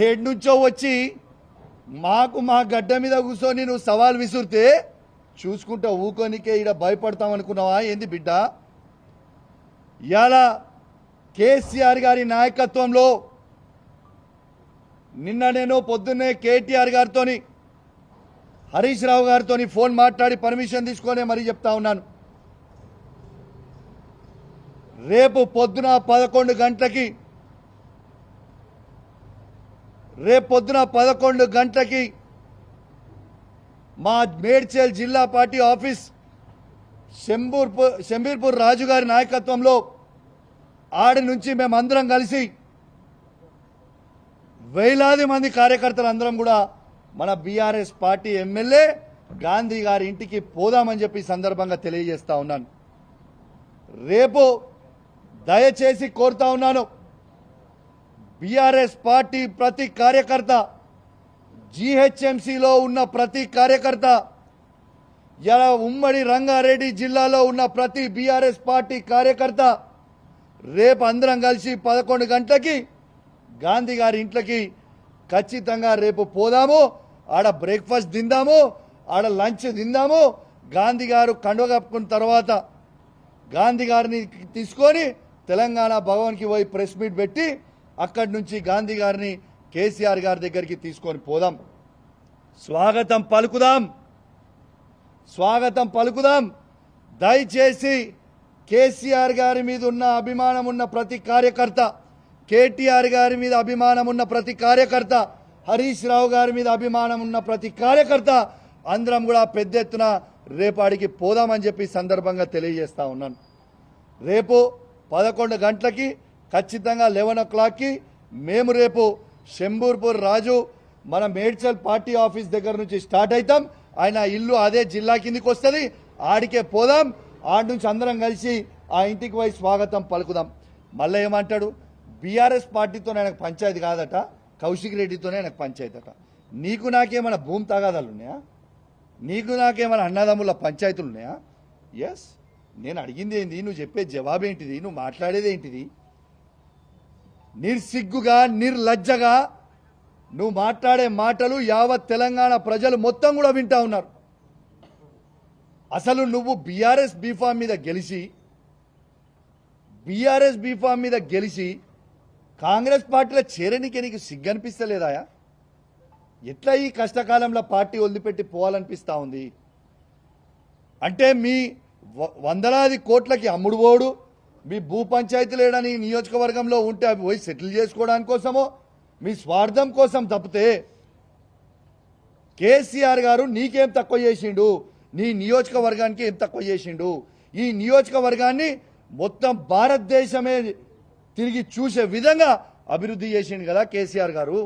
ఏడు నుంచో వచ్చి మాకు మా గడ్డ మీద కూర్చొని నువ్వు సవాల్ విసురితే చూసుకుంటా ఊకోనికే ఇక్కడ భయపడతాం అనుకున్నావా ఏంది బిడ్డ? ఇవాళ కేసీఆర్ గారి నాయకత్వంలో నిన్న నేను పొద్దున్నే కేటీఆర్ గారితో హరీష్ రావు గారితో ఫోన్ మాట్లాడి పర్మిషన్ తీసుకొని మరీ చెప్తా ఉన్నాను. రేపు పొద్దున 11 గంటలకి మా మేడ్చల్ జిల్లా పార్టీ ఆఫీస్ శంబీర్పూర్ రాజు గారి నాయకత్వంలో ఆడి నుంచి మేమందరం కలిసి వేలాది మంది కార్యకర్తలు అందరం కూడా మన బీఆర్ఎస్ పార్టీ ఎమ్మెల్యే గాంధీ గారి ఇంటికి పోదామని చెప్పి సందర్భంగా తెలియజేస్తా ఉన్నాను. రేపు దయచేసి కోరుతా ఉన్నాను, బీఆర్ఎస్ పార్టీ ప్రతి కార్యకర్త, జీహెచ్ఎంసీలో ఉన్న ప్రతి కార్యకర్త, ఇలా ఉమ్మడి రంగారెడ్డి జిల్లాలో ఉన్న ప్రతి బీఆర్ఎస్ పార్టీ కార్యకర్త రేపు అందరం కలిసి 11 గంటలకి గాంధీ గారి ఇంట్లోకి ఖచ్చితంగా రేపు పోదాము. ఆడ బ్రేక్ఫాస్ట్ తిందాము, ఆడ లంచ్ తిందాము. గాంధీ గారు కండువ కప్పుకున్న తర్వాత గాంధీ గారిని తీసుకొని తెలంగాణ భవన్కి పోయి ప్రెస్ మీట్ పెట్టి అక్కడి నుంచి గాంధీ గారిని కేసీఆర్ గారి దగ్గరికి తీసుకొని పోదాం. స్వాగతం పలుకుదాం. దయచేసి కేసీఆర్ గారి మీద ఉన్న అభిమానం ఉన్న ప్రతి కార్యకర్త, కేటీఆర్ గారి మీద అభిమానం ఉన్న ప్రతి కార్యకర్త, హరీష్ రావు గారి మీద అభిమానం ఉన్న ప్రతి కార్యకర్త అందరం కూడా పెద్ద ఎత్తున రేపాడికి పోదామని చెప్పి సందర్భంగా తెలియజేస్తా ఉన్నాను. రేపు 11 గంటలకి ఖచ్చితంగా 11 o'clockకి మేము రేపు శంబూర్పూర్ రాజు మన మేడ్చల్ పార్టీ ఆఫీస్ దగ్గర నుంచి స్టార్ట్ అవుతాం. ఆయన ఇల్లు అదే జిల్లా కిందికి వస్తుంది, ఆడికే పోదాం. ఆడి నుంచి అందరం కలిసి ఆ ఇంటికి పోయి స్వాగతం పలుకుదాం. మళ్ళీ ఏమంటాడు, బీఆర్ఎస్ పార్టీతో ఆయనకు పంచాయతీ కాదట, కౌశిక్ రెడ్డితోనే ఆయనకు పంచాయతీ అట. నీకు నాకేమైనా భూమి తగాదాలు ఉన్నాయా? నీకు నాకేమైనా అన్నదమ్ముల పంచాయతీలు ఉన్నాయా? ఎస్, నేను అడిగింది ఏంది, నువ్వు చెప్పే జవాబేంటిది, నువ్వు మాట్లాడేది ఏంటిది? నిర్సిగ్గుగా నిర్లజ్జగా నువ్వు మాట్లాడే మాటలు యావత్ తెలంగాణ ప్రజలు మొత్తం కూడా వింటా ఉన్నారు. అసలు నువ్వు బీఆర్ఎస్ బీఫామ్ మీద గెలిచి కాంగ్రెస్ పార్టీలో చేరనికి నీకు సిగ్గనిపిస్తలేదాయా? ఎట్లా ఈ కష్టకాలంలో పార్టీ వదిలిపెట్టి పోవాలనిపిస్తా ఉంది? అంటే మీ వందలాది కోట్లకి అమ్ముడు పోడు, మీ భూ పంచాయతీలు ఏడని నియోజకవర్గంలో ఉంటే అవి పోయి సెటిల్ చేసుకోవడానికి కోసమో మీ స్వార్థం కోసం తప్పితే కేసీఆర్ గారు నీకేం తక్కువ చేసిండు, నీ నియోజకవర్గానికి ఏం తక్కువ చేసిండు? ఈ నియోజకవర్గాన్ని మొత్తం భారతదేశమే తిరిగి చూసే విధంగా అభివృద్ధి చేసిండు కదా కేసీఆర్ గారు.